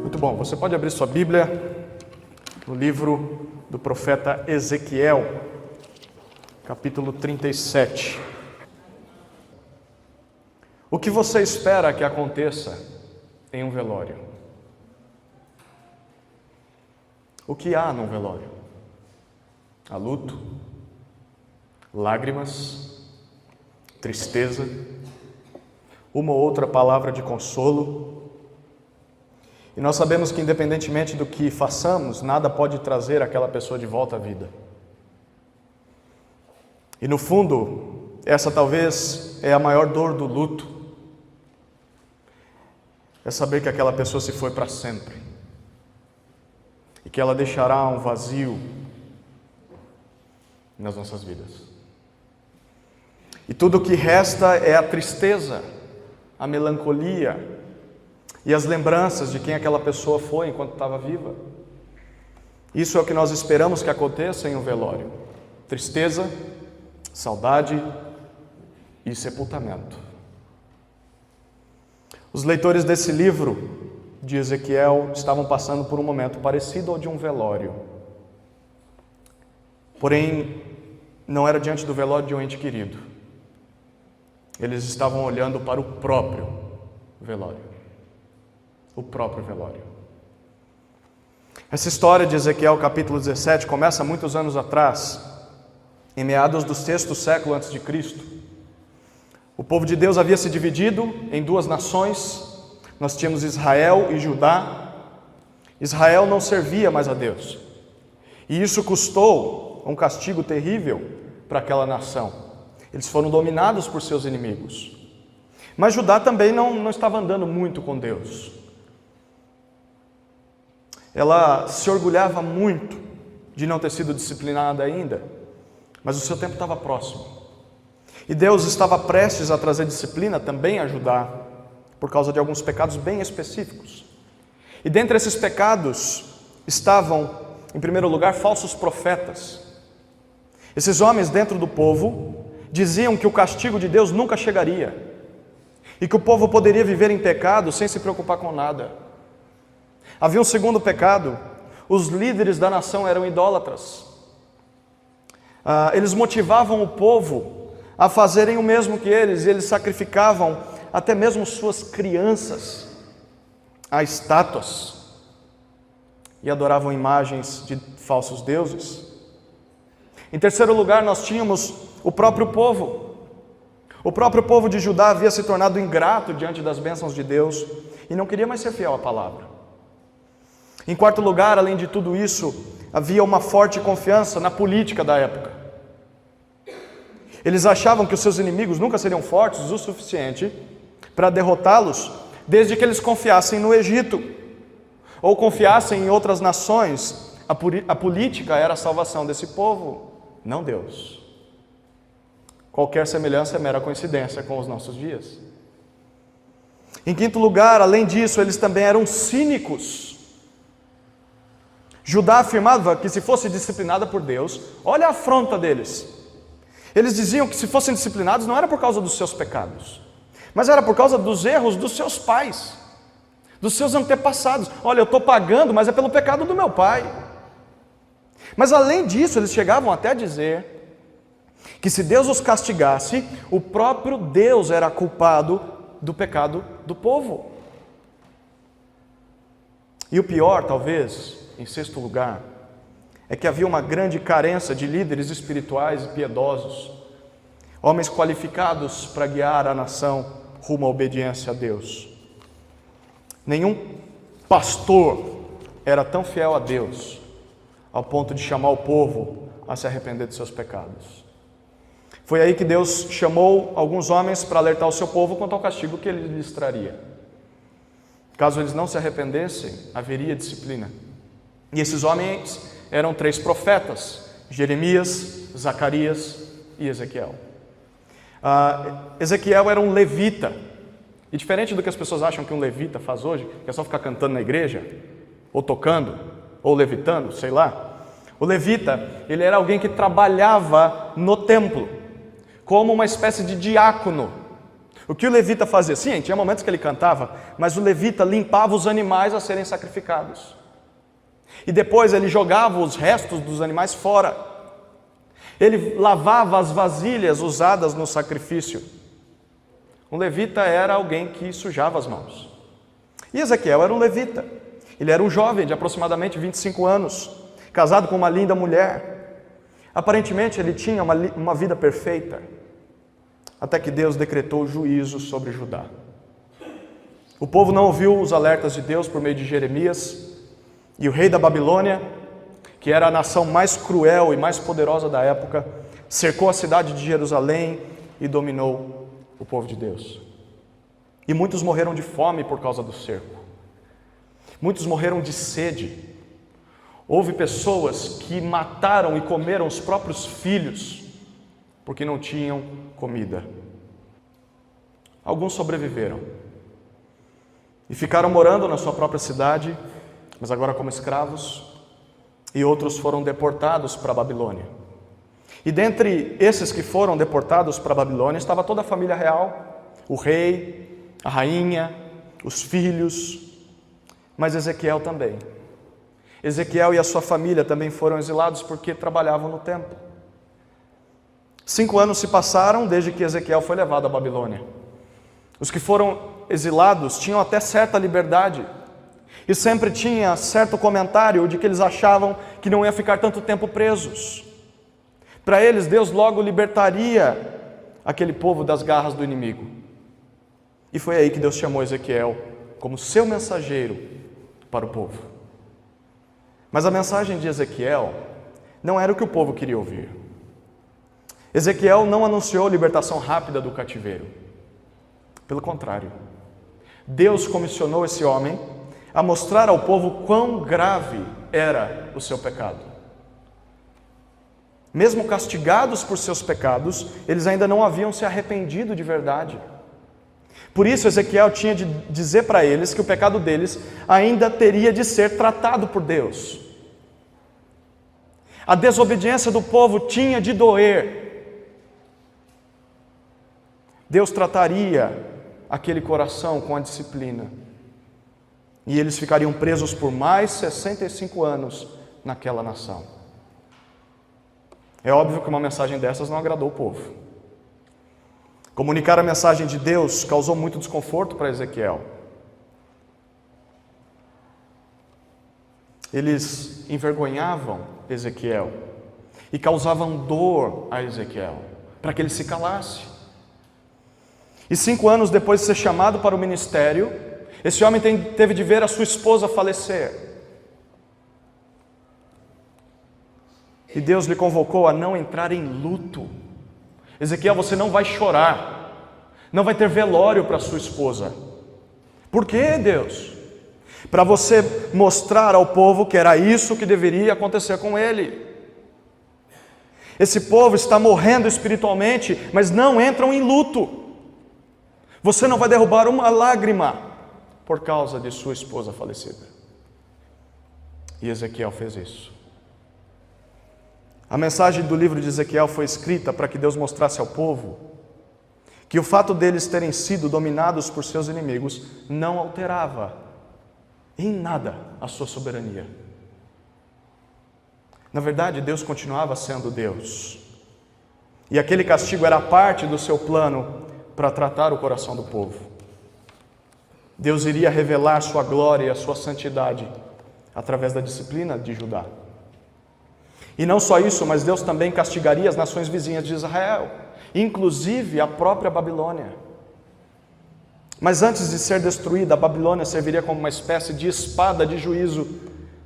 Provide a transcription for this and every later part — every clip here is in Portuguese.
Muito bom, você pode abrir sua Bíblia no livro do profeta Ezequiel, capítulo 37. O que você espera que aconteça em um velório? O que há num velório? Há luto, lágrimas, tristeza, uma ou outra palavra de consolo. E nós sabemos que, independentemente do que façamos, nada pode trazer aquela pessoa de volta à vida. E no fundo, essa talvez é a maior dor do luto. É saber que aquela pessoa se foi para sempre. E que ela deixará um vazio nas nossas vidas. E tudo o que resta é a tristeza, a melancolia e as lembranças de quem aquela pessoa foi enquanto estava viva. Isso é o que nós esperamos que aconteça em um velório: tristeza, saudade e sepultamento. Os leitores desse livro de Ezequiel estavam passando por um momento parecido ao de um velório. Porém, não era diante do velório de um ente querido. Eles estavam olhando para o próprio velório. O próprio velório. Essa história de Ezequiel capítulo 17 começa muitos anos atrás, em meados do 6º século antes de Cristo. O povo de Deus havia se dividido em duas nações. Nós tínhamos Israel e Judá. Israel não servia mais a Deus. E isso custou um castigo terrível para aquela nação. Eles foram dominados por seus inimigos. Mas Judá também não estava andando muito com Deus. Ela se orgulhava muito de não ter sido disciplinada ainda, mas o seu tempo estava próximo. E Deus estava prestes a trazer disciplina também a Judá, por causa de alguns pecados bem específicos. E dentre esses pecados estavam, em primeiro lugar, falsos profetas. Esses homens dentro do povo diziam que o castigo de Deus nunca chegaria e que o povo poderia viver em pecado sem se preocupar com nada. Havia um segundo pecado: os líderes da nação eram idólatras. Eles motivavam o povo a fazerem o mesmo que eles, e eles sacrificavam até mesmo suas crianças a estátuas e adoravam imagens de falsos deuses. Em terceiro lugar, nós tínhamos o próprio povo. O próprio povo de Judá havia se tornado ingrato diante das bênçãos de Deus e não queria mais ser fiel à palavra. Em quarto lugar, além de tudo isso, havia uma forte confiança na política da época. Eles achavam que os seus inimigos nunca seriam fortes o suficiente para derrotá-los, desde que eles confiassem no Egito ou confiassem em outras nações. A política era a salvação desse povo, não Deus. Qualquer semelhança é mera coincidência com os nossos dias. Em quinto lugar, além disso, eles também eram cínicos. Judá afirmava que se fosse disciplinada por Deus, olha a afronta deles. Eles diziam que se fossem disciplinados não era por causa dos seus pecados, mas era por causa dos erros dos seus pais, dos seus antepassados. Olha, eu estou pagando, mas é pelo pecado do meu pai. Mas além disso, eles chegavam até a dizer que se Deus os castigasse, o próprio Deus era culpado do pecado do povo. E o pior, talvez, em sexto lugar, é que havia uma grande carência de líderes espirituais e piedosos, homens qualificados para guiar a nação rumo à obediência a Deus. Nenhum pastor era tão fiel a Deus ao ponto de chamar o povo a se arrepender de seus pecados. Foi aí que Deus chamou alguns homens para alertar o seu povo quanto ao castigo que ele lhes traria. Caso eles não se arrependessem, haveria disciplina. E esses homens eram 3 profetas: Jeremias, Zacarias e Ezequiel. Ezequiel era um levita. E diferente do que as pessoas acham que um levita faz hoje, que é só ficar cantando na igreja, ou tocando, ou levitando, sei lá. O levita, ele era alguém que trabalhava no templo, como uma espécie de diácono. O que o levita fazia? Sim, tinha momentos que ele cantava, mas o levita limpava os animais a serem sacrificados. E depois ele jogava os restos dos animais fora. Ele lavava as vasilhas usadas no sacrifício. Um levita era alguém que sujava as mãos. E Ezequiel era um levita. Ele era um jovem de aproximadamente 25 anos, casado com uma linda mulher. Aparentemente ele tinha uma vida perfeita, até que Deus decretou juízo sobre Judá. O povo não ouviu os alertas de Deus por meio de Jeremias, e o rei da Babilônia, que era a nação mais cruel e mais poderosa da época, cercou a cidade de Jerusalém e dominou o povo de Deus. E muitos morreram de fome por causa do cerco. Muitos morreram de sede. Houve pessoas que mataram e comeram os próprios filhos porque não tinham comida. Alguns sobreviveram e ficaram morando na sua própria cidade, mas agora como escravos, e outros foram deportados para a Babilônia. E dentre esses que foram deportados para a Babilônia estava toda a família real, o rei, a rainha, os filhos, mas Ezequiel também. Ezequiel e a sua família também foram exilados porque trabalhavam no templo. 5 anos se passaram desde que Ezequiel foi levado à Babilônia. Os que foram exilados tinham até certa liberdade e sempre tinha certo comentário de que eles achavam que não ia ficar tanto tempo presos. Para eles, Deus logo libertaria aquele povo das garras do inimigo. E foi aí que Deus chamou Ezequiel como seu mensageiro para o povo. Mas a mensagem de Ezequiel não era o que o povo queria ouvir. Ezequiel não anunciou libertação rápida do cativeiro. Pelo contrário, Deus comissionou esse homem a mostrar ao povo quão grave era o seu pecado. Mesmo castigados por seus pecados, eles ainda não haviam se arrependido de verdade. Por isso, Ezequiel tinha de dizer para eles que o pecado deles ainda teria de ser tratado por Deus. A desobediência do povo tinha de doer. Deus trataria aquele coração com a disciplina. E eles ficariam presos por mais 65 anos naquela nação. É óbvio que uma mensagem dessas não agradou o povo. Comunicar a mensagem de Deus causou muito desconforto para Ezequiel. Eles envergonhavam Ezequiel e causavam dor a Ezequiel, para que ele se calasse. E 5 anos depois de ser chamado para o ministério, esse homem teve de ver a sua esposa falecer. E Deus lhe convocou a não entrar em luto. Ezequiel, você não vai chorar, não vai ter velório para sua esposa. Por quê, Deus? Para você mostrar ao povo que era isso que deveria acontecer com ele. Esse povo está morrendo espiritualmente, mas não entram em luto. Você não vai derrubar uma lágrima por causa de sua esposa falecida. E Ezequiel fez isso. A mensagem do livro de Ezequiel foi escrita para que Deus mostrasse ao povo que o fato deles terem sido dominados por seus inimigos não alterava em nada a sua soberania. Na verdade, Deus continuava sendo Deus. E aquele castigo era parte do seu plano para tratar o coração do povo. Deus iria revelar sua glória e a sua santidade através da disciplina de Judá. E não só isso, mas Deus também castigaria as nações vizinhas de Israel, inclusive a própria Babilônia. Mas antes de ser destruída, a Babilônia serviria como uma espécie de espada de juízo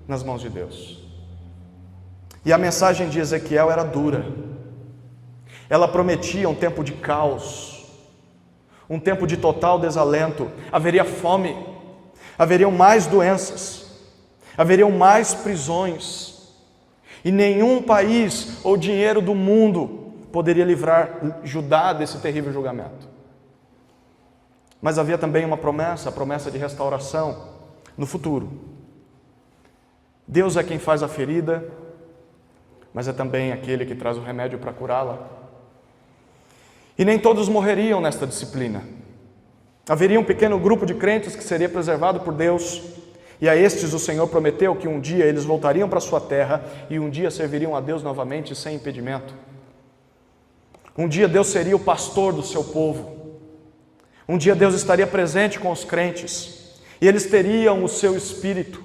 nas mãos de Deus. E a mensagem de Ezequiel era dura. Ela prometia um tempo de caos, um tempo de total desalento. Haveria fome, haveriam mais doenças, haveriam mais prisões. E nenhum país ou dinheiro do mundo poderia livrar Judá desse terrível julgamento. Mas havia também uma promessa, a promessa de restauração no futuro. Deus é quem faz a ferida, mas é também aquele que traz o remédio para curá-la. E nem todos morreriam nesta disciplina. Haveria um pequeno grupo de crentes que seria preservado por Deus, e a estes o Senhor prometeu que um dia eles voltariam para a sua terra e um dia serviriam a Deus novamente sem impedimento. Um dia Deus seria o pastor do seu povo. Um dia Deus estaria presente com os crentes e eles teriam o seu espírito.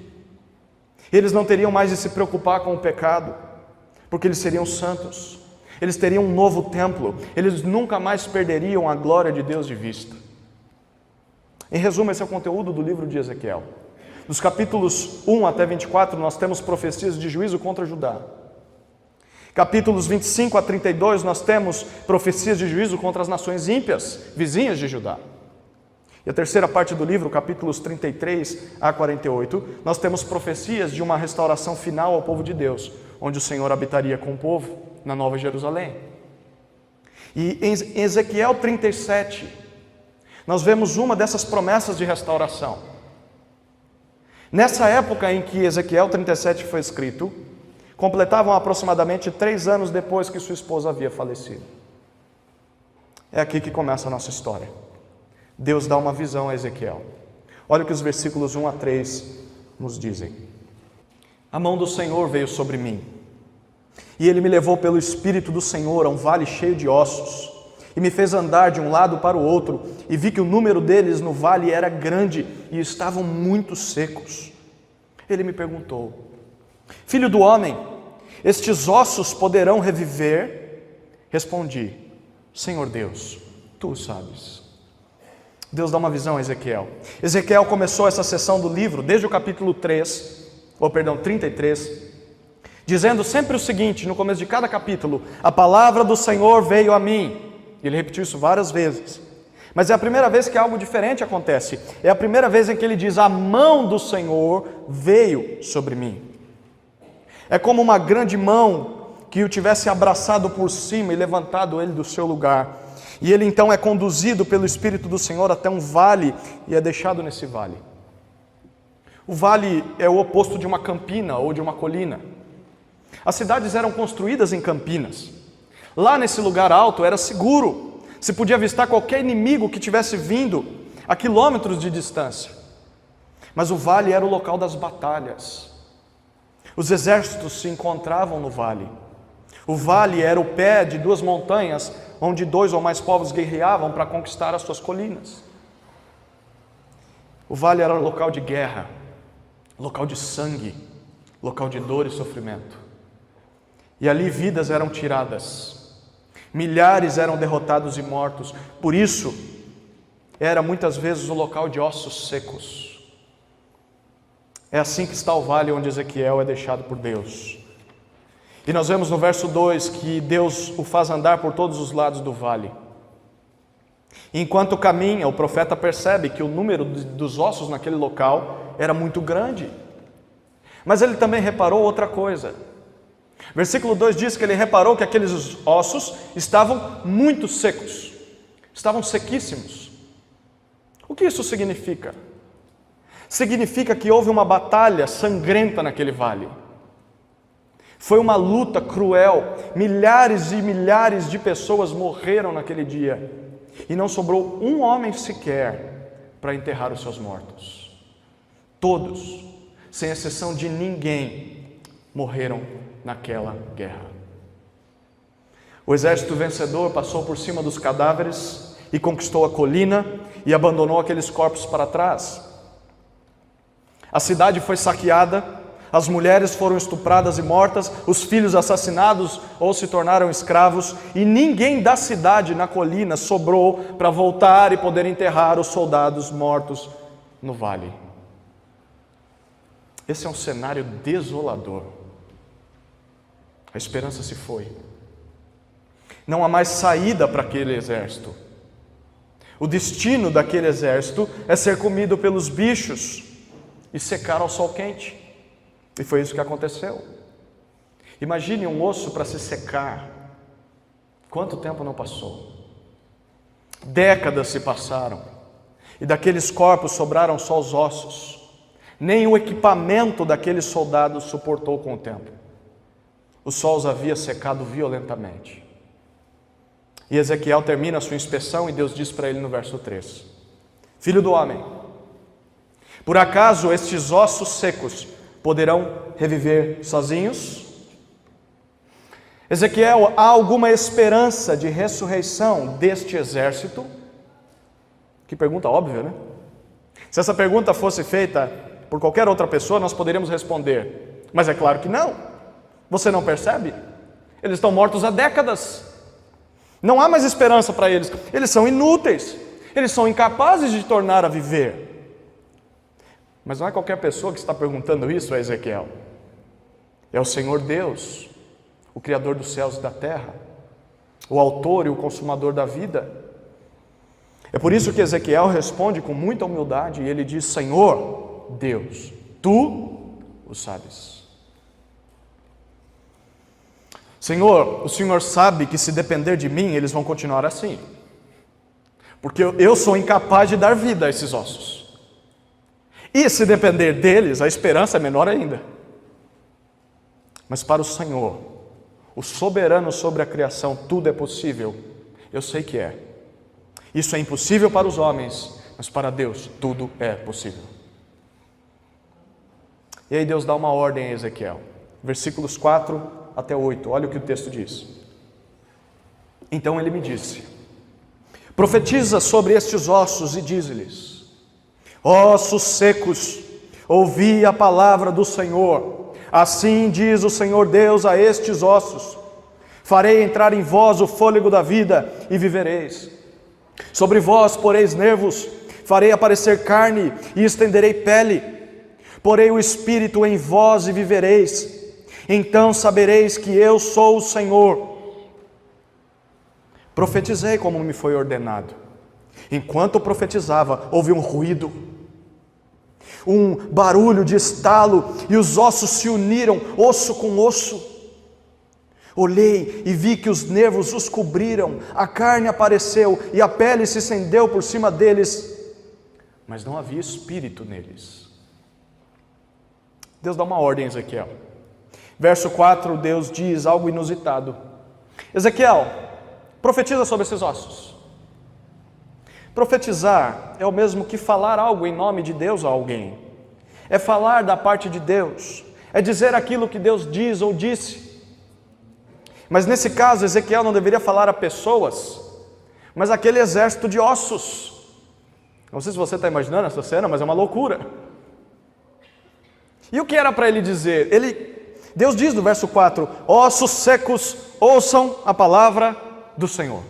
Eles não teriam mais de se preocupar com o pecado, porque eles seriam santos. Eles teriam um novo templo. Eles nunca mais perderiam a glória de Deus de vista. Em resumo, esse é o conteúdo do livro de Ezequiel. Dos capítulos 1 até 24, nós temos profecias de juízo contra Judá. Capítulos 25 a 32, nós temos profecias de juízo contra as nações ímpias, vizinhas de Judá. E a terceira parte do livro, capítulos 33 a 48, nós temos profecias de uma restauração final ao povo de Deus, onde o Senhor habitaria com o povo na Nova Jerusalém. E em Ezequiel 37, nós vemos uma dessas promessas de restauração. Nessa época em que Ezequiel 37 foi escrito, completavam aproximadamente 3 anos depois que sua esposa havia falecido. É aqui que começa a nossa história. Deus dá uma visão a Ezequiel. Olha o que os versículos 1 a 3 nos dizem. A mão do Senhor veio sobre mim, e Ele me levou pelo Espírito do Senhor a um vale cheio de ossos, e me fez andar de um lado para o outro, e vi que o número deles no vale era grande, e estavam muito secos. Ele me perguntou: Filho do homem, estes ossos poderão reviver? Respondi: Senhor Deus, Tu sabes. Deus dá uma visão a Ezequiel. Ezequiel começou essa sessão do livro, desde o capítulo 33, dizendo sempre o seguinte, no começo de cada capítulo: a palavra do Senhor veio a mim. Ele repetiu isso várias vezes. Mas é a primeira vez que algo diferente acontece. É a primeira vez em que ele diz: a mão do Senhor veio sobre mim. É como uma grande mão que o tivesse abraçado por cima e levantado ele do seu lugar. E ele então é conduzido pelo Espírito do Senhor até um vale e é deixado nesse vale. O vale é o oposto de uma campina ou de uma colina. As cidades eram construídas em campinas. Lá nesse lugar alto era seguro. Se podia avistar qualquer inimigo que tivesse vindo a quilômetros de distância. Mas o vale era o local das batalhas. Os exércitos se encontravam no vale. O vale era o pé de 2 montanhas, onde 2 ou mais povos guerreavam para conquistar as suas colinas. O vale era local de guerra, local de sangue, local de dor e sofrimento. E ali vidas eram tiradas. Milhares eram derrotados e mortos. Por isso, era muitas vezes o local de ossos secos. É assim que está o vale onde Ezequiel é deixado por Deus. E nós vemos no verso 2 que Deus o faz andar por todos os lados do vale. E enquanto caminha, o profeta percebe que o número dos ossos naquele local era muito grande. Mas ele também reparou outra coisa. Versículo 2 diz que ele reparou que aqueles ossos estavam muito secos, estavam sequíssimos. O que isso significa? Significa que houve uma batalha sangrenta naquele vale. Foi uma luta cruel, milhares e milhares de pessoas morreram naquele dia, e não sobrou um homem sequer para enterrar os seus mortos. Todos, sem exceção de ninguém, morreram naquela guerra. O exército vencedor passou por cima dos cadáveres e conquistou a colina e abandonou aqueles corpos para trás. A cidade foi saqueada, as mulheres foram estupradas e mortas, os filhos assassinados ou se tornaram escravos, e ninguém da cidade na colina sobrou para voltar e poder enterrar os soldados mortos no vale. Esse é um cenário desolador. A esperança se foi. Não há mais saída para aquele exército. O destino daquele exército é ser comido pelos bichos e secar ao sol quente. E foi isso que aconteceu. Imagine um osso para se secar. Quanto tempo não passou? Décadas se passaram. E daqueles corpos sobraram só os ossos. Nem o equipamento daqueles soldados suportou com o tempo. O sol os havia secado violentamente. E Ezequiel termina a sua inspeção e Deus diz para ele no verso 3: Filho do homem, por acaso estes ossos secos poderão reviver sozinhos? Ezequiel, há alguma esperança de ressurreição deste exército? Que pergunta óbvia, né? Se essa pergunta fosse feita por qualquer outra pessoa, nós poderíamos responder, mas é claro que não. Você não percebe? Eles estão mortos há décadas. Não há mais esperança para eles. Eles são inúteis. Eles são incapazes de tornar a viver. Mas não é qualquer pessoa que está perguntando isso a Ezequiel. É o Senhor Deus, o Criador dos céus e da terra, o autor e o consumador da vida. É por isso que Ezequiel responde com muita humildade e ele diz: Senhor Deus, Tu o sabes. Senhor, o Senhor sabe que se depender de mim, eles vão continuar assim. Porque eu sou incapaz de dar vida a esses ossos. E se depender deles, a esperança é menor ainda. Mas para o Senhor, o soberano sobre a criação, tudo é possível. Eu sei que é. Isso é impossível para os homens, mas para Deus tudo é possível. E aí Deus dá uma ordem a Ezequiel. Versículos 4 até 8, olha o que o texto diz. Então ele me disse: profetiza sobre estes ossos e dize-lhes: ossos secos, ouvi a palavra do Senhor. Assim diz o Senhor Deus a estes ossos: farei entrar em vós o fôlego da vida e vivereis. Sobre vós poreis nervos, farei aparecer carne e estenderei pele. Porei o espírito em vós e vivereis. Então sabereis que eu sou o Senhor. Profetizei como me foi ordenado. Enquanto profetizava, houve um ruído, um barulho de estalo, e os ossos se uniram, osso com osso. Olhei e vi que os nervos os cobriram, a carne apareceu e a pele se estendeu por cima deles, mas não havia espírito neles. Deus dá uma ordem a Ezequiel. Verso 4, Deus diz algo inusitado: Ezequiel, profetiza sobre esses ossos. Profetizar é o mesmo que falar algo em nome de Deus a alguém. É falar da parte de Deus, é dizer aquilo que Deus diz ou disse. Mas nesse caso, Ezequiel não deveria falar a pessoas, mas aquele exército de ossos. Não sei se você está imaginando essa cena, mas é uma loucura. E o que era para ele dizer? Deus diz no verso 4, ossos secos, ouçam a palavra do Senhor.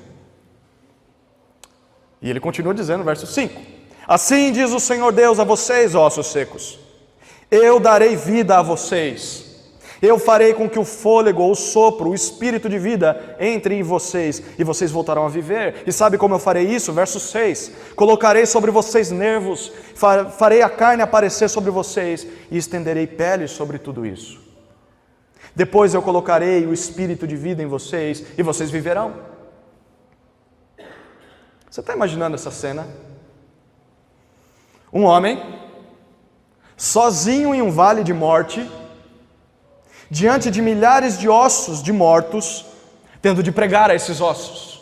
E ele continua dizendo no verso 5, assim diz o Senhor Deus a vocês, ossos secos: eu darei vida a vocês. Eu farei com que o fôlego, ou o sopro, o espírito de vida entre em vocês, e vocês voltarão a viver. E sabe como eu farei isso? Verso 6, colocarei sobre vocês nervos, farei a carne aparecer sobre vocês, e estenderei pele sobre tudo isso. Depois eu colocarei o espírito de vida em vocês, e vocês viverão. Você está imaginando essa cena? Um homem, sozinho em um vale de morte, diante de milhares de ossos de mortos, tendo de pregar a esses ossos.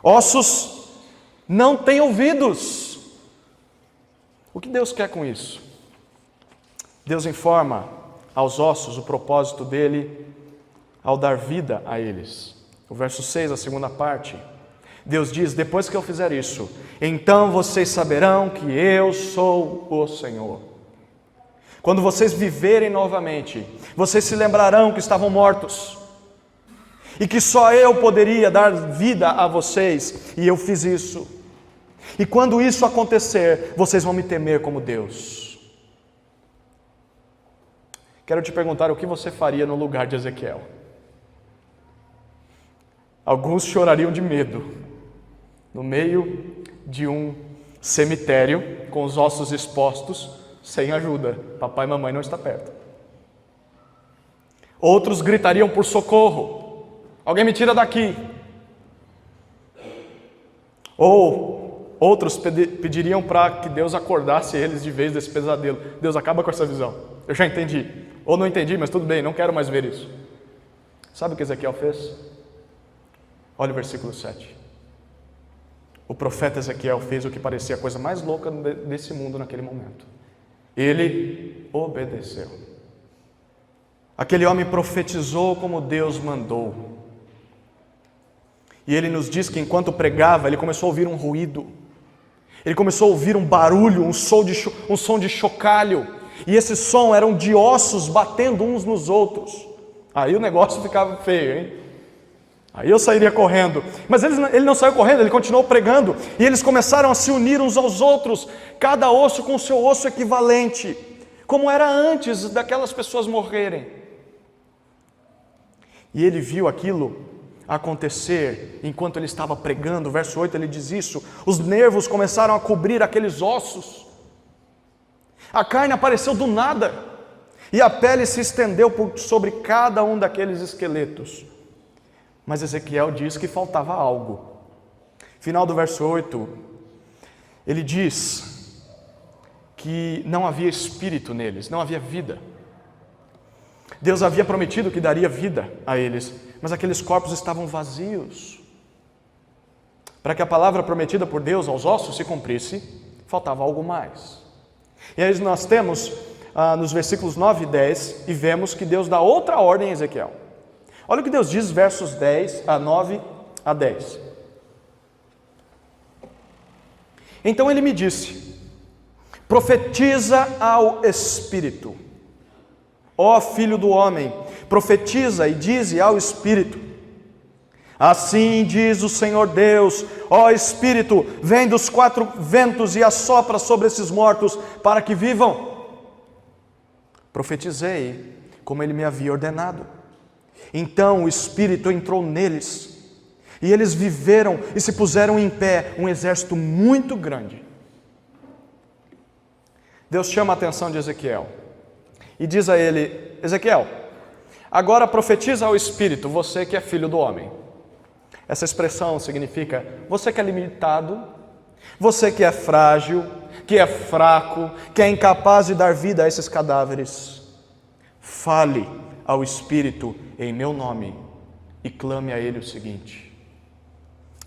Ossos não têm ouvidos. O que Deus quer com isso? Deus informa aos ossos o propósito dele ao dar vida a eles. O verso 6, a segunda parte, Deus diz: depois que eu fizer isso, então vocês saberão que eu sou o Senhor. Quando vocês viverem novamente, vocês se lembrarão que estavam mortos e que só eu poderia dar vida a vocês, e eu fiz isso. E quando isso acontecer, vocês vão me temer como Deus. Quero te perguntar o que você faria no lugar de Ezequiel. Alguns chorariam de medo no meio de um cemitério com os ossos expostos, sem ajuda, papai e mamãe não está perto. Outros gritariam por socorro: alguém me tira daqui. Ou outros pediriam para que Deus acordasse eles de vez desse pesadelo. Deus, acaba com essa visão, eu já entendi. Ou não entendi, mas tudo bem, não quero mais ver isso. Sabe o que Ezequiel fez? Olha o versículo 7. o profeta Ezequiel fez o que parecia a coisa mais louca desse mundo naquele momento. Ele obedeceu. Aquele homem profetizou como Deus mandou. E ele nos diz que enquanto pregava, ele começou a ouvir um ruído. Ele começou a ouvir um barulho, um som de chocalho. E esse som eram de ossos batendo uns nos outros. Aí o negócio ficava feio, hein? Aí eu sairia correndo. Mas ele não saiu correndo, ele continuou pregando. E eles começaram a se unir uns aos outros, cada osso com o seu osso equivalente, como era antes daquelas pessoas morrerem. E ele viu aquilo acontecer enquanto ele estava pregando. Verso 8 ele diz isso: os nervos começaram a cobrir aqueles ossos, a carne apareceu do nada, e a pele se estendeu sobre cada um daqueles esqueletos. Mas Ezequiel diz que faltava algo. Final do verso 8, ele diz que não havia espírito neles, não havia vida. Deus havia prometido que daria vida a eles, mas aqueles corpos estavam vazios. Para que a palavra prometida por Deus aos ossos se cumprisse, faltava algo mais. E aí nós temos nos versículos 9 e 10, e vemos que Deus dá outra ordem a Ezequiel. Olha o que Deus diz, versos 9 a 10. Então ele me disse: profetiza ao Espírito, ó filho do homem, profetiza e dize ao Espírito: assim diz o Senhor Deus, ó Espírito, vem dos 4 ventos e assopra sobre esses mortos, para que vivam. Profetizei como ele me havia ordenado. Então o Espírito entrou neles, e eles viveram e se puseram em pé, um exército muito grande. Deus chama a atenção de Ezequiel e diz a ele: Ezequiel, agora profetiza ao Espírito, você que é filho do homem. Essa expressão significa você que é limitado, você que é frágil, que é fraco, que é incapaz de dar vida a esses cadáveres. Fale ao Espírito em meu nome e clame a ele o seguinte: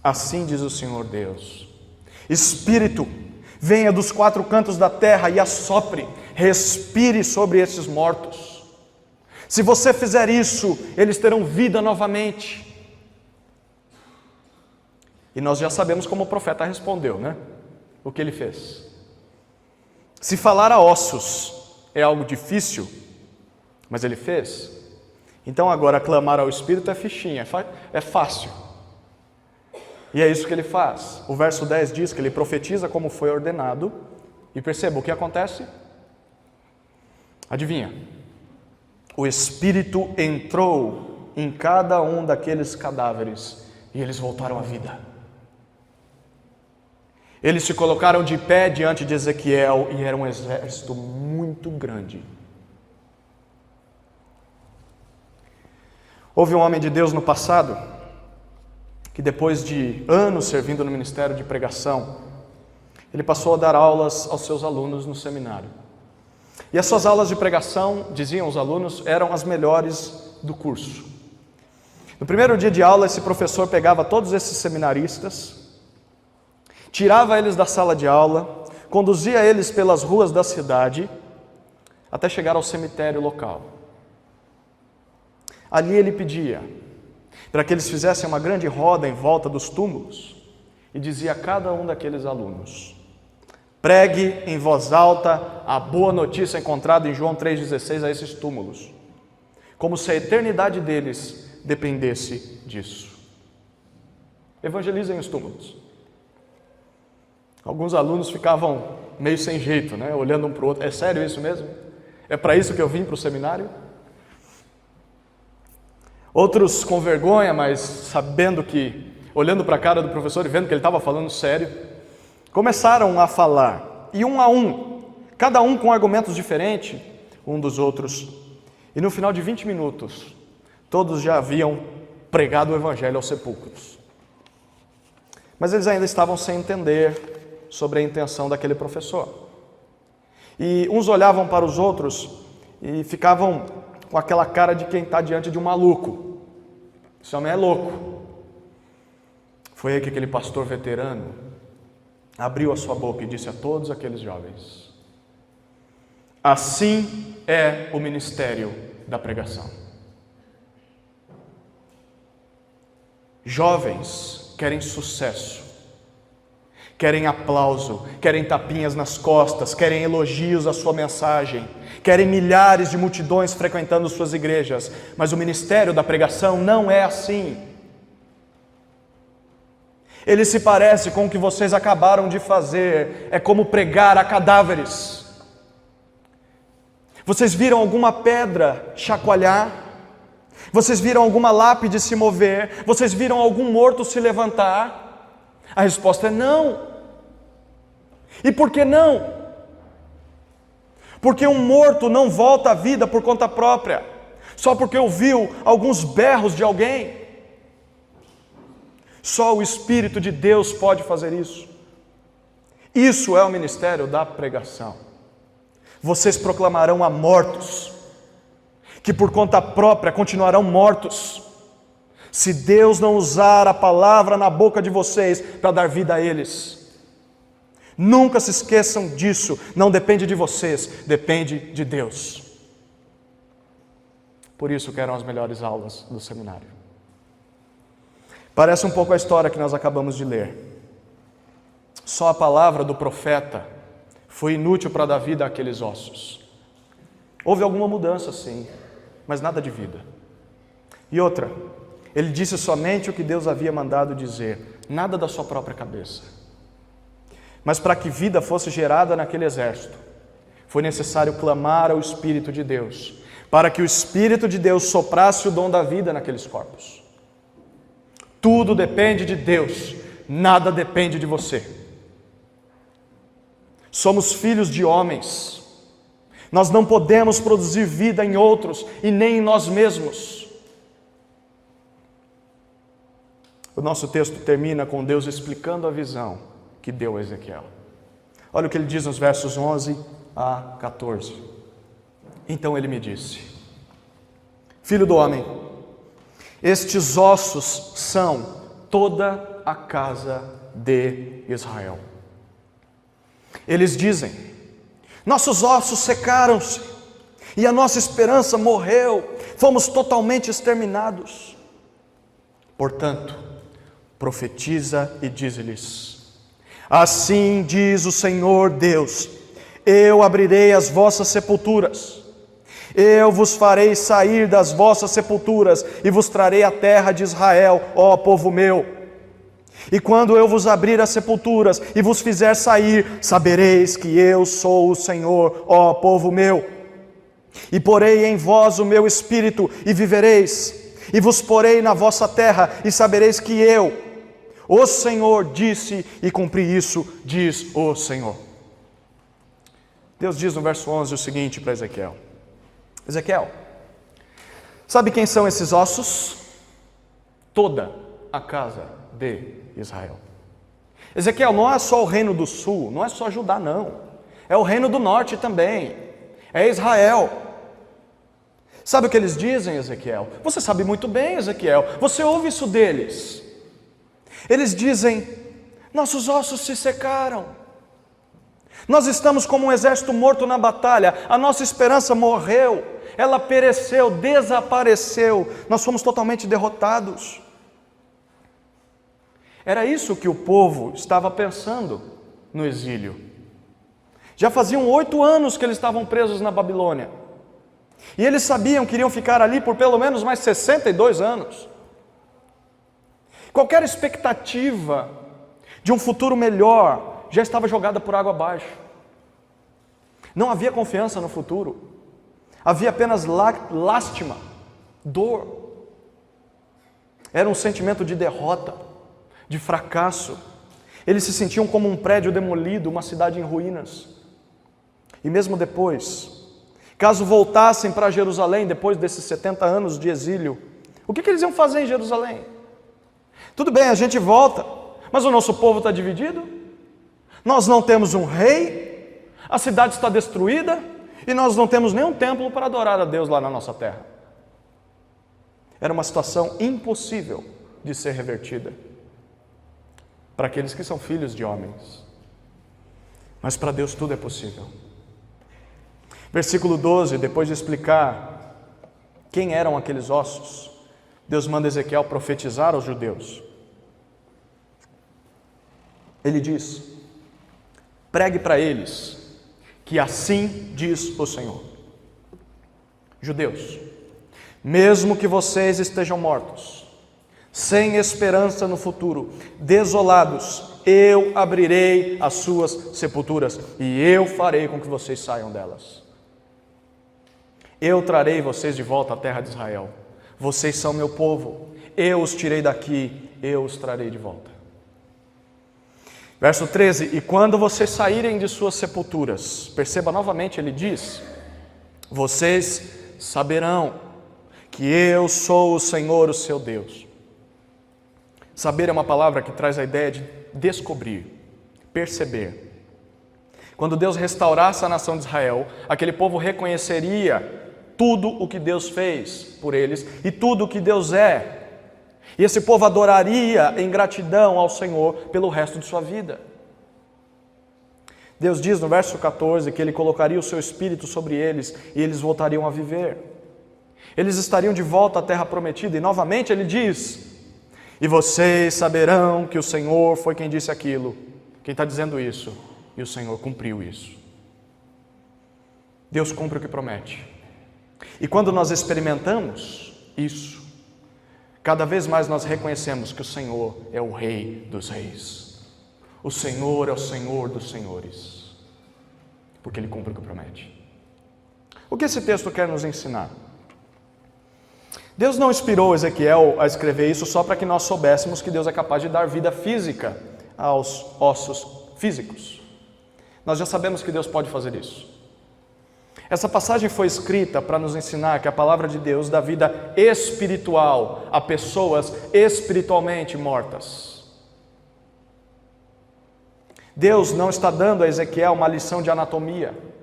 assim diz o Senhor Deus, Espírito, venha dos 4 cantos da terra e assopre, respire sobre esses mortos. Se você fizer isso, eles terão vida novamente. E nós já sabemos como o profeta respondeu, né? O que ele fez. Se falar a ossos é algo difícil, mas ele fez. Então agora clamar ao Espírito é fichinha, é fácil. E é isso que ele faz. O verso 10 diz que ele profetiza como foi ordenado. E perceba o que acontece? Adivinha? O Espírito entrou em cada um daqueles cadáveres e eles voltaram à vida. Eles se colocaram de pé diante de Ezequiel e era um exército muito grande. Houve um homem de Deus no passado que, depois de anos servindo no ministério de pregação, ele passou a dar aulas aos seus alunos no seminário. E as suas aulas de pregação, diziam os alunos, eram as melhores do curso. No primeiro dia de aula, esse professor pegava todos esses seminaristas, tirava eles da sala de aula, conduzia eles pelas ruas da cidade, até chegar ao cemitério local. Ali ele pedia para que eles fizessem uma grande roda em volta dos túmulos e dizia a cada um daqueles alunos: pregue em voz alta a boa notícia encontrada em João 3,16 a esses túmulos, como se a eternidade deles dependesse disso. Evangelizem os túmulos. Alguns alunos ficavam meio sem jeito, né? Olhando um para o outro. É sério isso mesmo? É para isso que eu vim para o seminário? Outros com vergonha, mas sabendo que, olhando para a cara do professor e vendo que ele estava falando sério, começaram a falar, e um a um, cada um com argumentos diferentes um dos outros, e no final de 20 minutos, todos já haviam pregado o evangelho aos sepulcros. Mas eles ainda estavam sem entender sobre a intenção daquele professor. E uns olhavam para os outros e ficavam com aquela cara de quem está diante de um maluco. Esse homem é louco. Foi aí que aquele pastor veterano abriu a sua boca e disse a todos aqueles jovens: assim é o ministério da pregação. Jovens querem sucesso, querem aplauso, querem tapinhas nas costas, querem elogios à sua mensagem, querem milhares de multidões frequentando suas igrejas, mas o ministério da pregação não é assim. Ele se parece com o que vocês acabaram de fazer, é como pregar a cadáveres. Vocês viram alguma pedra chacoalhar? Vocês viram alguma lápide se mover? Vocês viram algum morto se levantar? A resposta é não. E por que não? Porque um morto não volta à vida por conta própria, só porque ouviu alguns berros de alguém. Só o Espírito de Deus pode fazer isso. Isso é o ministério da pregação. Vocês proclamarão a mortos, que por conta própria continuarão mortos, se Deus não usar a palavra na boca de vocês para dar vida a eles. Nunca se esqueçam disso, não depende de vocês, depende de Deus. Por isso que eram as melhores aulas do seminário. Parece um pouco a história que nós acabamos de ler. Só a palavra do profeta foi inútil para dar vida àqueles ossos. Houve alguma mudança, sim, mas nada de vida. E outra, ele disse somente o que Deus havia mandado dizer, nada da sua própria cabeça. Mas para que vida fosse gerada naquele exército, foi necessário clamar ao Espírito de Deus, para que o Espírito de Deus soprasse o dom da vida naqueles corpos. Tudo depende de Deus, nada depende de você. Somos filhos de homens. Nós não podemos produzir vida em outros e nem em nós mesmos. O nosso texto termina com Deus explicando a visão que deu a Ezequiel. Olha o que ele diz nos versos 11 a 14. Então ele me disse: filho do homem, estes ossos são toda a casa de Israel. Eles dizem: nossos ossos secaram-se e a nossa esperança morreu, fomos totalmente exterminados. Portanto, profetiza e diz-lhes: assim diz o Senhor Deus, eu abrirei as vossas sepulturas, eu vos farei sair das vossas sepulturas e vos trarei a terra de Israel, ó povo meu. E quando eu vos abrir as sepulturas e vos fizer sair, sabereis que eu sou o Senhor, ó povo meu. E porei em vós o meu espírito e vivereis, e vos porei na vossa terra e sabereis que eu, o Senhor, disse e cumpri isso, diz o Senhor. Deus diz no verso 11 o seguinte para Ezequiel: Ezequiel, sabe quem são esses ossos? Toda a casa de Israel. Ezequiel, não é só o reino do sul, não é só Judá não, é o reino do norte também, é Israel. Sabe o que eles dizem, Ezequiel? Você sabe muito bem, Ezequiel, você ouve isso deles. Eles dizem: nossos ossos se secaram, nós estamos como um exército morto na batalha, a nossa esperança morreu, ela pereceu, desapareceu, nós fomos totalmente derrotados. Era isso que o povo estava pensando no exílio. Já faziam 8 anos que eles estavam presos na Babilônia, e eles sabiam que iriam ficar ali por pelo menos mais 62 anos. Qualquer expectativa de um futuro melhor já estava jogada por água abaixo. Não havia confiança no futuro, havia apenas lástima, dor. Era um sentimento de derrota, de fracasso. Eles se sentiam como um prédio demolido, uma cidade em ruínas. E mesmo depois, caso voltassem para Jerusalém, depois desses 70 anos de exílio, o que eles iam fazer em Jerusalém? Tudo bem, a gente volta, mas o nosso povo está dividido, nós não temos um rei, a cidade está destruída, e nós não temos nenhum templo para adorar a Deus lá na nossa terra. Era uma situação impossível de ser revertida para aqueles que são filhos de homens. Mas para Deus tudo é possível. Versículo 12, depois de explicar quem eram aqueles ossos, Deus manda Ezequiel profetizar aos judeus. Ele diz: pregue para eles que assim diz o Senhor. Judeus, mesmo que vocês estejam mortos, sem esperança no futuro, desolados, eu abrirei as suas sepulturas e eu farei com que vocês saiam delas. Eu trarei vocês de volta à terra de Israel. Vocês são meu povo. Eu os tirei daqui, eu os trarei de volta. Verso 13: e quando vocês saírem de suas sepulturas, perceba novamente, ele diz: vocês saberão que eu sou o Senhor, o seu Deus. Saber é uma palavra que traz a ideia de descobrir, perceber. Quando Deus restaurasse a nação de Israel, aquele povo reconheceria tudo o que Deus fez por eles e tudo o que Deus é. E esse povo adoraria em gratidão ao Senhor pelo resto de sua vida. Deus diz no verso 14 que Ele colocaria o seu Espírito sobre eles e eles voltariam a viver. Eles estariam de volta à terra prometida e novamente Ele diz: e vocês saberão que o Senhor foi quem disse aquilo. Quem está dizendo isso? E o Senhor cumpriu isso. Deus cumpre o que promete. E quando nós experimentamos isso, cada vez mais nós reconhecemos que o Senhor é o Rei dos Reis. O Senhor é o Senhor dos Senhores. Porque Ele cumpre o que promete. O que esse texto quer nos ensinar? Deus não inspirou Ezequiel a escrever isso só para que nós soubéssemos que Deus é capaz de dar vida física aos ossos físicos. Nós já sabemos que Deus pode fazer isso. Essa passagem foi escrita para nos ensinar que a palavra de Deus dá vida espiritual a pessoas espiritualmente mortas. Deus não está dando a Ezequiel uma lição de anatomia,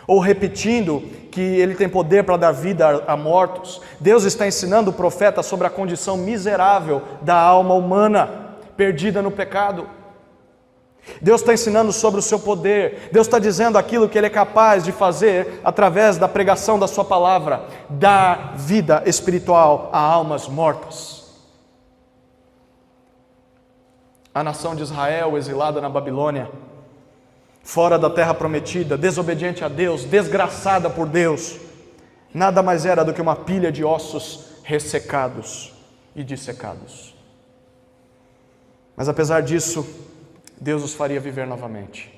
ou repetindo que ele tem poder para dar vida a mortos. Deus está ensinando o profeta sobre a condição miserável da alma humana, perdida no pecado. Deus está ensinando sobre o seu poder. Deus está dizendo aquilo que Ele é capaz de fazer através da pregação da sua palavra: dar vida espiritual a almas mortas. A nação de Israel, exilada na Babilônia, fora da terra prometida, desobediente a Deus, desgraçada por Deus, nada mais era do que uma pilha de ossos ressecados e dissecados. Mas apesar disso, Deus os faria viver novamente.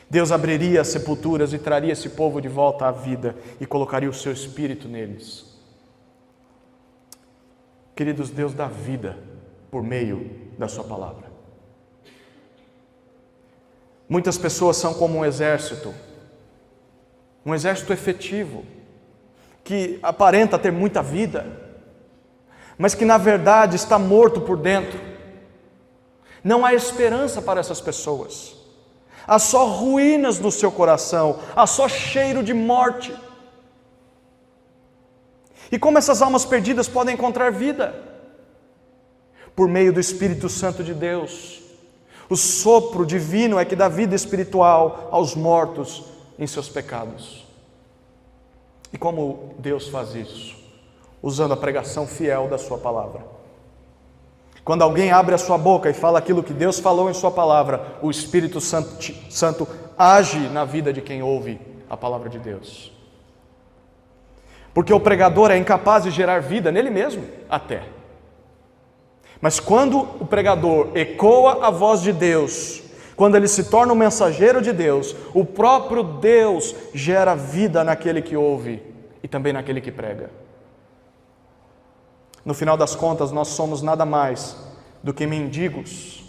Deus abriria as sepulturas e traria esse povo de volta à vida e colocaria o seu Espírito neles. Queridos, Deus dá vida por meio da sua palavra. Muitas pessoas são como um exército efetivo, que aparenta ter muita vida, mas que na verdade está morto por dentro. Não há esperança para essas pessoas. Há só ruínas no seu coração, há só cheiro de morte. E como essas almas perdidas podem encontrar vida? Por meio do Espírito Santo de Deus. O sopro divino é que dá vida espiritual aos mortos em seus pecados. E como Deus faz isso? Usando a pregação fiel da sua palavra. Quando alguém abre a sua boca e fala aquilo que Deus falou em sua palavra, o Espírito Santo age na vida de quem ouve a palavra de Deus. Porque o pregador é incapaz de gerar vida nele mesmo, até. Mas quando o pregador ecoa a voz de Deus, quando ele se torna um mensageiro de Deus, o próprio Deus gera vida naquele que ouve e também naquele que prega. No final das contas, nós somos nada mais do que mendigos,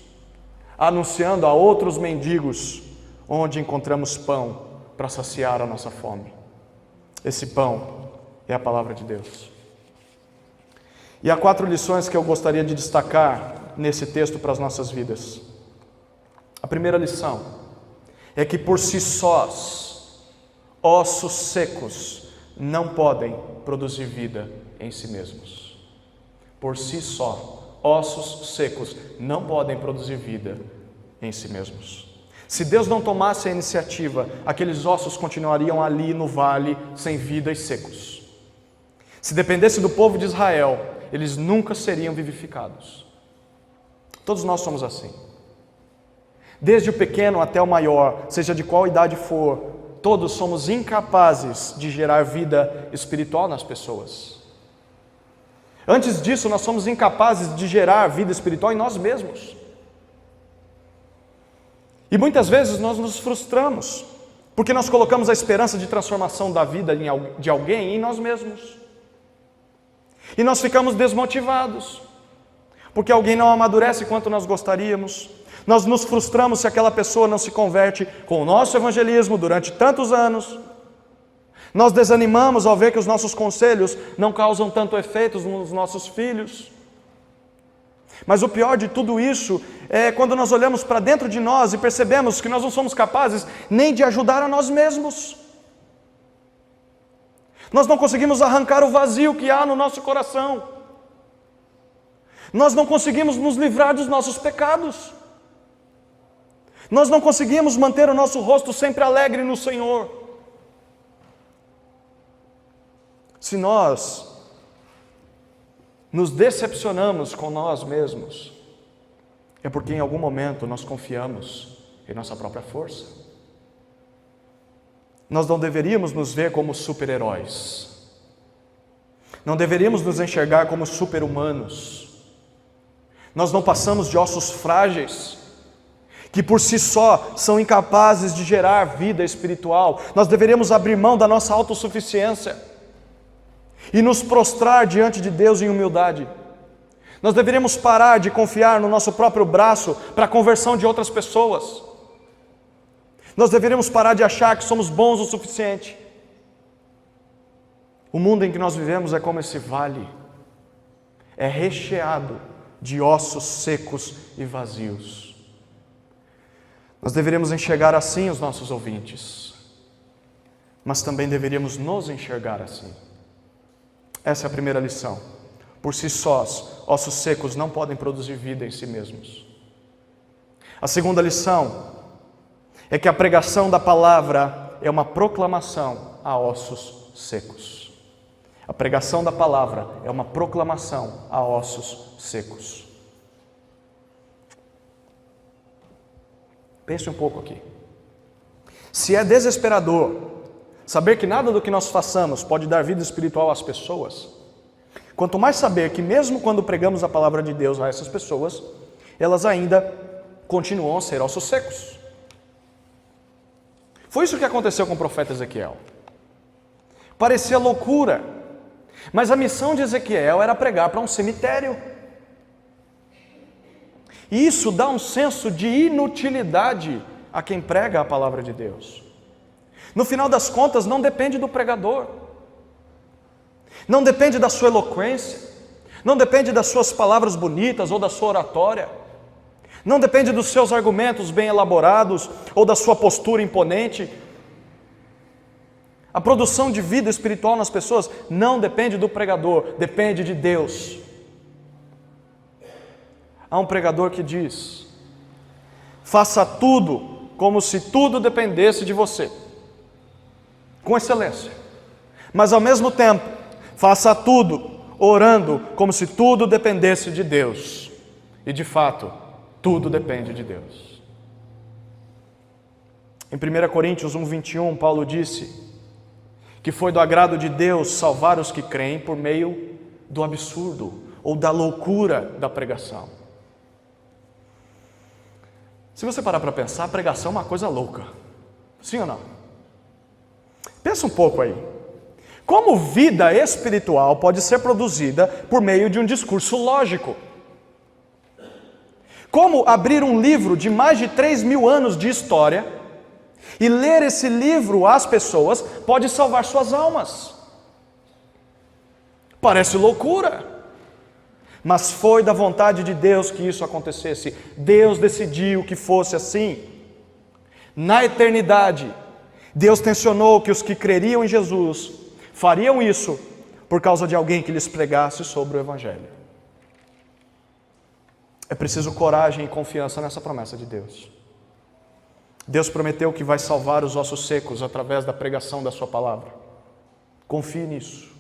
anunciando a outros mendigos onde encontramos pão para saciar a nossa fome. Esse pão é a palavra de Deus. E há 4 lições que eu gostaria de destacar nesse texto para as nossas vidas. A primeira lição é que por si sós, ossos secos não podem produzir vida em si mesmos. Por si só, ossos secos não podem produzir vida em si mesmos. Se Deus não tomasse a iniciativa, aqueles ossos continuariam ali no vale, sem vida e secos. Se dependesse do povo de Israel, eles nunca seriam vivificados. Todos nós somos assim. Desde o pequeno até o maior, seja de qual idade for, todos somos incapazes de gerar vida espiritual nas pessoas. Antes disso, nós somos incapazes de gerar vida espiritual em nós mesmos. E muitas vezes nós nos frustramos, porque nós colocamos a esperança de transformação da vida de alguém em nós mesmos. E nós ficamos desmotivados, porque alguém não amadurece quanto nós gostaríamos. Nós nos frustramos se aquela pessoa não se converte com o nosso evangelismo durante tantos anos. Nós desanimamos ao ver que os nossos conselhos não causam tanto efeito nos nossos filhos. Mas o pior de tudo isso é quando nós olhamos para dentro de nós e percebemos que nós não somos capazes nem de ajudar a nós mesmos. Nós não conseguimos arrancar o vazio que há no nosso coração. Nós não conseguimos nos livrar dos nossos pecados. Nós não conseguimos manter o nosso rosto sempre alegre no Senhor. Se nós nos decepcionamos com nós mesmos, é porque em algum momento nós confiamos em nossa própria força. Nós não deveríamos nos ver como super-heróis. Não deveríamos nos enxergar como super-humanos. Nós não passamos de ossos frágeis, que por si só são incapazes de gerar vida espiritual. Nós deveríamos abrir mão da nossa autossuficiência e nos prostrar diante de Deus em humildade. Nós deveríamos parar de confiar no nosso próprio braço para a conversão de outras pessoas. Nós deveríamos parar de achar que somos bons o suficiente. O mundo em que nós vivemos é como esse vale. É recheado de ossos secos e vazios. Nós deveríamos enxergar assim os nossos ouvintes, mas também deveríamos nos enxergar assim. Essa é a primeira lição. Por si sós, ossos secos não podem produzir vida em si mesmos. A segunda lição é que a pregação da palavra é uma proclamação a ossos secos. A pregação da palavra é uma proclamação a ossos secos. Pense um pouco aqui. Se é desesperador saber que nada do que nós façamos pode dar vida espiritual às pessoas, quanto mais saber que mesmo quando pregamos a palavra de Deus a essas pessoas, elas ainda continuam a ser ossos secos. Foi isso que aconteceu com o profeta Ezequiel. Parecia loucura, mas a missão de Ezequiel era pregar para um cemitério. E isso dá um senso de inutilidade a quem prega a palavra de Deus. No final das contas, não depende do pregador, não depende da sua eloquência, não depende das suas palavras bonitas ou da sua oratória, não depende dos seus argumentos bem elaborados ou da sua postura imponente. A produção de vida espiritual nas pessoas não depende do pregador, depende de Deus. Há um pregador que diz: faça tudo como se tudo dependesse de você, com excelência, mas ao mesmo tempo, faça tudo orando como se tudo dependesse de Deus. E de fato, tudo depende de Deus. Em 1 Coríntios 1:21, Paulo disse que foi do agrado de Deus salvar os que creem por meio do absurdo ou da loucura da pregação. Se você parar para pensar, a pregação é uma coisa louca. Sim ou não? Pensa um pouco aí. Como vida espiritual pode ser produzida por meio de um discurso lógico? Como abrir um livro de mais de 3.000 anos de história e ler esse livro às pessoas pode salvar suas almas? Parece loucura, mas foi da vontade de Deus que isso acontecesse. Deus decidiu que fosse assim. Na eternidade, Deus tensionou que os que creriam em Jesus fariam isso por causa de alguém que lhes pregasse sobre o Evangelho. É preciso coragem e confiança nessa promessa de Deus. Deus prometeu que vai salvar os ossos secos através da pregação da sua palavra. Confie nisso.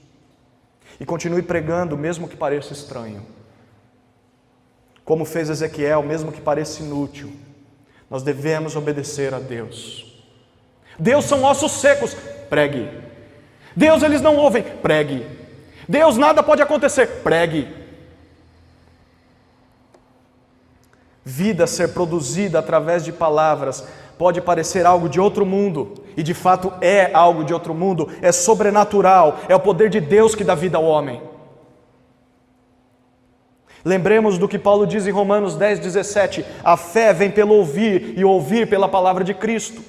E continue pregando, mesmo que pareça estranho. Como fez Ezequiel, mesmo que pareça inútil, nós devemos obedecer a Deus. Deus são ossos secos, pregue. Deus, eles não ouvem, pregue. Deus, nada pode acontecer, pregue. Vida ser produzida através de palavras pode parecer algo de outro mundo, e de fato é algo de outro mundo, é sobrenatural, é o poder de Deus que dá vida ao homem. Lembremos do que Paulo diz em Romanos 10:17, a fé vem pelo ouvir, e ouvir pela palavra de Cristo.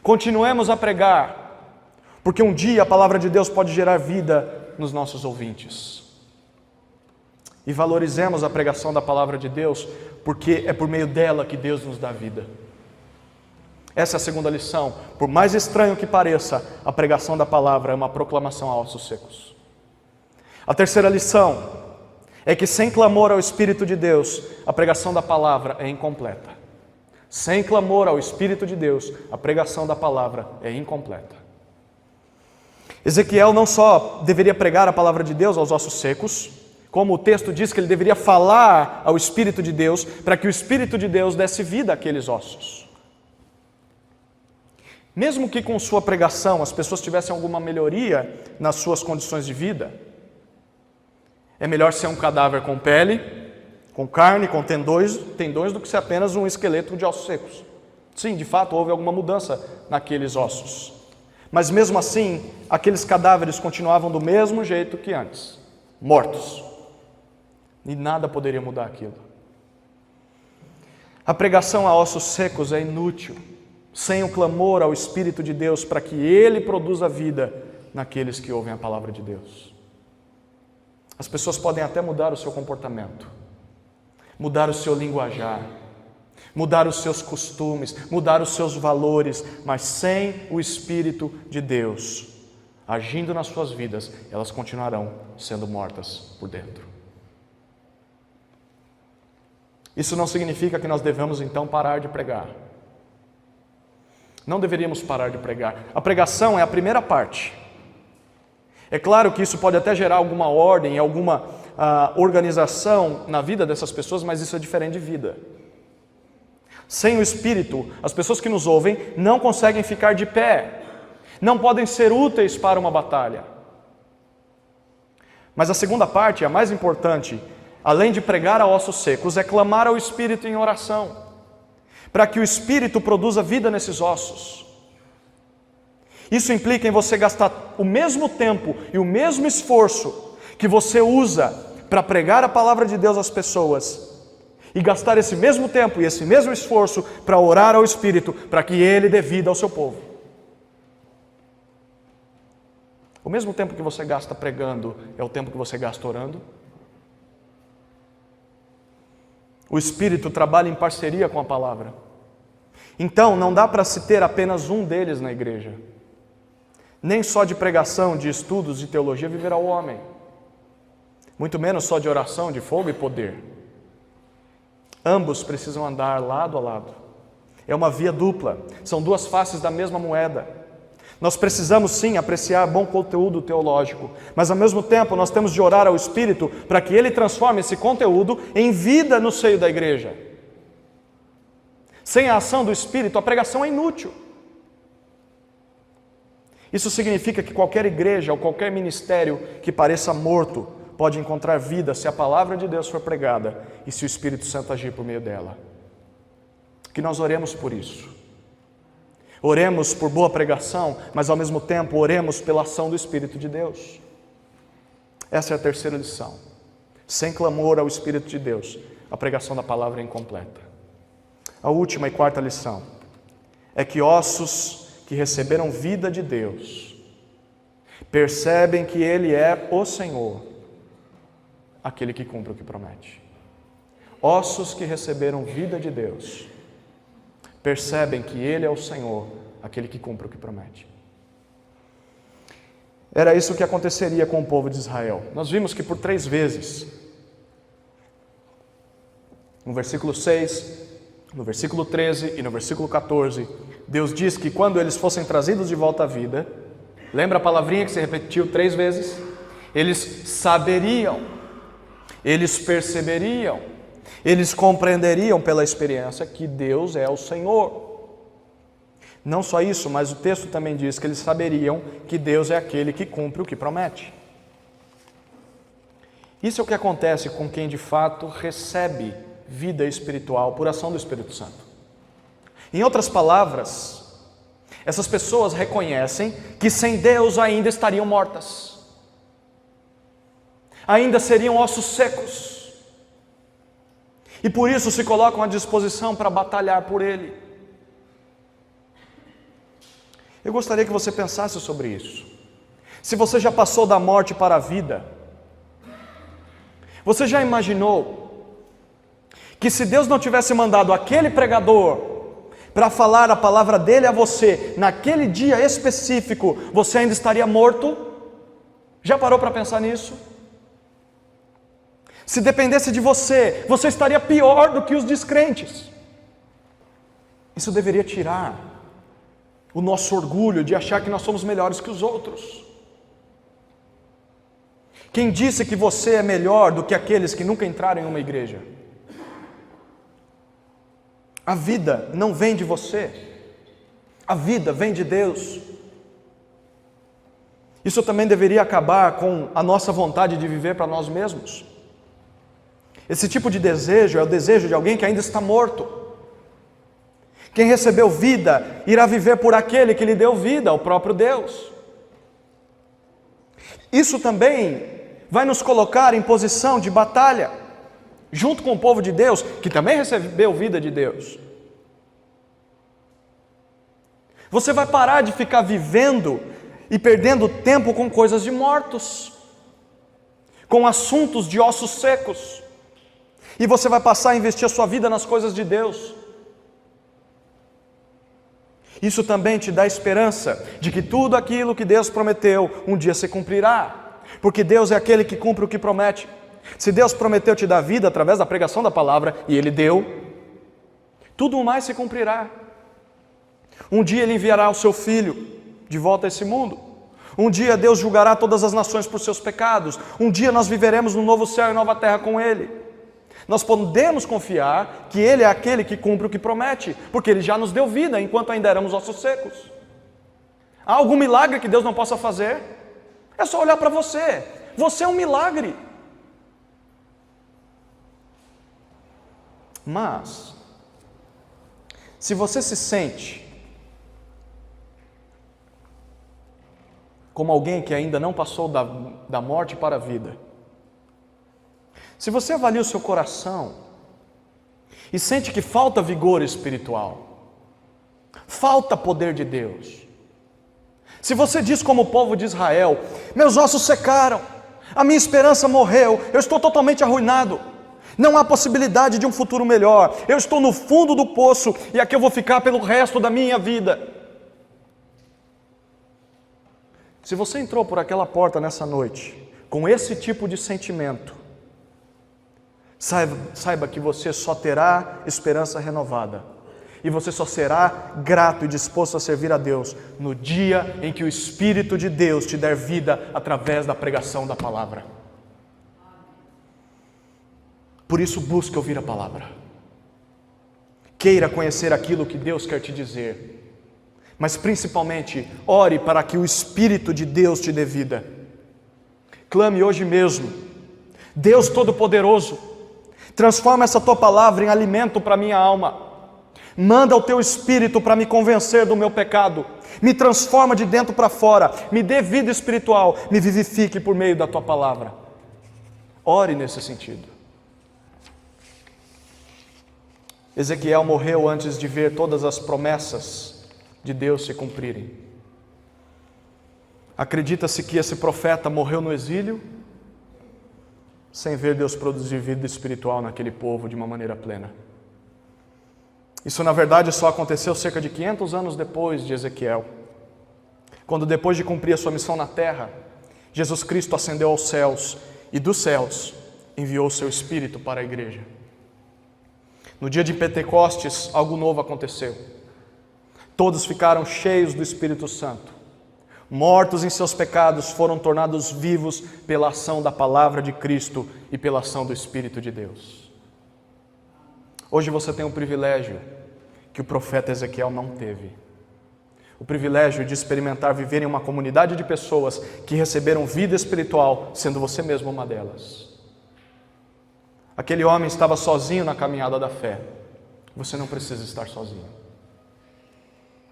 Continuemos a pregar, porque um dia a palavra de Deus pode gerar vida nos nossos ouvintes. E valorizemos a pregação da palavra de Deus, porque é por meio dela que Deus nos dá vida. Essa é a segunda lição. Por mais estranho que pareça, a pregação da palavra é uma proclamação a ossos secos. A terceira lição é que sem clamor ao Espírito de Deus, a pregação da palavra é incompleta. Sem clamor ao Espírito de Deus, a pregação da palavra é incompleta. Ezequiel não só deveria pregar a palavra de Deus aos ossos secos, como o texto diz que ele deveria falar ao Espírito de Deus, para que o Espírito de Deus desse vida àqueles ossos. Mesmo que com sua pregação as pessoas tivessem alguma melhoria nas suas condições de vida, é melhor ser um cadáver com pele, com carne, com tendões do que ser apenas um esqueleto de ossos secos. Sim, de fato, houve alguma mudança naqueles ossos. Mas mesmo assim, aqueles cadáveres continuavam do mesmo jeito que antes, mortos. E nada poderia mudar aquilo. A pregação a ossos secos é inútil, sem o clamor ao Espírito de Deus para que Ele produza vida naqueles que ouvem a palavra de Deus. As pessoas podem até mudar o seu comportamento, mudar o seu linguajar, mudar os seus costumes, mudar os seus valores, mas sem o Espírito de Deus agindo nas suas vidas, elas continuarão sendo mortas por dentro. Isso não significa que nós devemos então parar de pregar. Não deveríamos parar de pregar. A pregação é a primeira parte. É claro que isso pode até gerar alguma ordem, alguma organização na vida dessas pessoas, mas isso é diferente de vida. Sem o Espírito, as pessoas que nos ouvem não conseguem ficar de pé, não podem ser úteis para uma batalha. Mas a segunda parte, a mais importante, além de pregar a ossos secos, é clamar ao Espírito em oração, para que o Espírito produza vida nesses ossos. Isso implica em você gastar o mesmo tempo e o mesmo esforço que você usa para pregar a palavra de Deus às pessoas, e gastar esse mesmo tempo e esse mesmo esforço para orar ao Espírito, para que Ele dê vida ao seu povo. O mesmo tempo que você gasta pregando é o tempo que você gasta orando. O Espírito trabalha em parceria com a palavra. Então, não dá para se ter apenas um deles na igreja. Nem só de pregação, de estudos, de teologia viverá o homem. Muito menos só de oração, de fogo e poder. Ambos precisam andar lado a lado. É uma via dupla. São duas faces da mesma moeda. Nós precisamos sim apreciar bom conteúdo teológico, mas ao mesmo tempo nós temos de orar ao Espírito para que Ele transforme esse conteúdo em vida no seio da igreja. Sem a ação do Espírito, a pregação é inútil. Isso significa que qualquer igreja ou qualquer ministério que pareça morto pode encontrar vida se a palavra de Deus for pregada e se o Espírito Santo agir por meio dela. Que nós oremos por isso. Oremos por boa pregação, mas ao mesmo tempo oremos pela ação do Espírito de Deus. Essa é a terceira lição. Sem clamor ao Espírito de Deus, a pregação da palavra é incompleta. A última e quarta lição é que ossos que receberam vida de Deus percebem que Ele é o Senhor, aquele que cumpre o que promete. Ossos que receberam vida de Deus percebem que Ele é o Senhor, aquele que cumpre o que promete. Era isso que aconteceria com o povo de Israel. Nós vimos que por 3 vezes, no versículo 6, No versículo 13 e no versículo 14, Deus diz que quando eles fossem trazidos de volta à vida, lembra a palavrinha que se repetiu 3 vezes? Eles saberiam, eles perceberiam, eles compreenderiam pela experiência que Deus é o Senhor. Não só isso, mas o texto também diz que eles saberiam que Deus é aquele que cumpre o que promete. Isso é o que acontece com quem de fato recebe vida espiritual por ação do Espírito Santo. Em outras palavras, essas pessoas reconhecem que sem Deus ainda estariam mortas, ainda seriam ossos secos, e por isso se colocam à disposição para batalhar por Ele. Eu gostaria que você pensasse sobre isso. Se você já passou da morte para a vida, você já imaginou que se Deus não tivesse mandado aquele pregador para falar a palavra dele a você, naquele dia específico, você ainda estaria morto? Já parou para pensar nisso? Se dependesse de você, você estaria pior do que os descrentes. Isso deveria tirar o nosso orgulho de achar que nós somos melhores que os outros. Quem disse que você é melhor do que aqueles que nunca entraram em uma igreja? A vida não vem de você, a vida vem de Deus. Isso também deveria acabar com a nossa vontade de viver para nós mesmos. Esse tipo de desejo é o desejo de alguém que ainda está morto. Quem recebeu vida irá viver por aquele que lhe deu vida, o próprio Deus. Isso também vai nos colocar em posição de batalha, junto com o povo de Deus, que também recebeu vida de Deus. Você vai parar de ficar vivendo e perdendo tempo com coisas de mortos, com assuntos de ossos secos, e você vai passar a investir a sua vida nas coisas de Deus. Isso também te dá esperança de que tudo aquilo que Deus prometeu um dia se cumprirá, porque Deus é aquele que cumpre o que promete. Se Deus prometeu te dar vida através da pregação da palavra, e Ele deu, tudo mais se cumprirá. Um dia Ele enviará o seu Filho de volta a esse mundo. Um dia Deus julgará todas as nações por seus pecados. Um dia nós viveremos no novo céu e nova terra com Ele. Nós podemos confiar que Ele é aquele que cumpre o que promete, porque Ele já nos deu vida enquanto ainda éramos ossos secos. Há algum milagre que Deus não possa fazer? É só olhar para você. Você é um milagre. Mas, se você se sente como alguém que ainda não passou da morte para a vida, se você avalia o seu coração e sente que falta vigor espiritual, falta poder de Deus, se você diz como o povo de Israel, meus ossos secaram, a minha esperança morreu, eu estou totalmente arruinado, não há possibilidade de um futuro melhor, eu estou no fundo do poço e aqui eu vou ficar pelo resto da minha vida. Se você entrou por aquela porta nessa noite com esse tipo de sentimento, saiba que você só terá esperança renovada e você só será grato e disposto a servir a Deus no dia em que o Espírito de Deus te der vida através da pregação da palavra. Por isso, busque ouvir a palavra. Queira conhecer aquilo que Deus quer te dizer, mas principalmente, ore para que o Espírito de Deus te dê vida. Clame hoje mesmo: Deus Todo-Poderoso, transforma essa tua palavra em alimento para minha alma. Manda o teu Espírito para me convencer do meu pecado. Me transforma de dentro para fora. Me dê vida espiritual. Me vivifique por meio da tua palavra. Ore nesse sentido. Ezequiel morreu antes de ver todas as promessas de Deus se cumprirem. Acredita-se que esse profeta morreu no exílio, sem ver Deus produzir vida espiritual naquele povo de uma maneira plena. Isso, na verdade, só aconteceu cerca de 500 anos depois de Ezequiel, quando, depois de cumprir a sua missão na terra, Jesus Cristo ascendeu aos céus e dos céus enviou o seu Espírito para a igreja. No dia de Pentecostes, algo novo aconteceu. Todos ficaram cheios do Espírito Santo. Mortos em seus pecados, foram tornados vivos pela ação da palavra de Cristo e pela ação do Espírito de Deus. Hoje você tem um privilégio que o profeta Ezequiel não teve. O privilégio de experimentar viver em uma comunidade de pessoas que receberam vida espiritual, sendo você mesmo uma delas. Aquele homem estava sozinho na caminhada da fé. Você não precisa estar sozinho.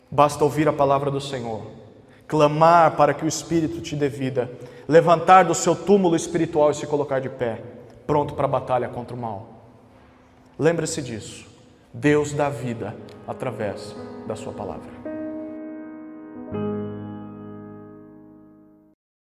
Basta ouvir a palavra do Senhor, clamar para que o Espírito te dê vida, levantar do seu túmulo espiritual e se colocar de pé, pronto para a batalha contra o mal. Lembre-se disso. Deus dá vida através da sua palavra.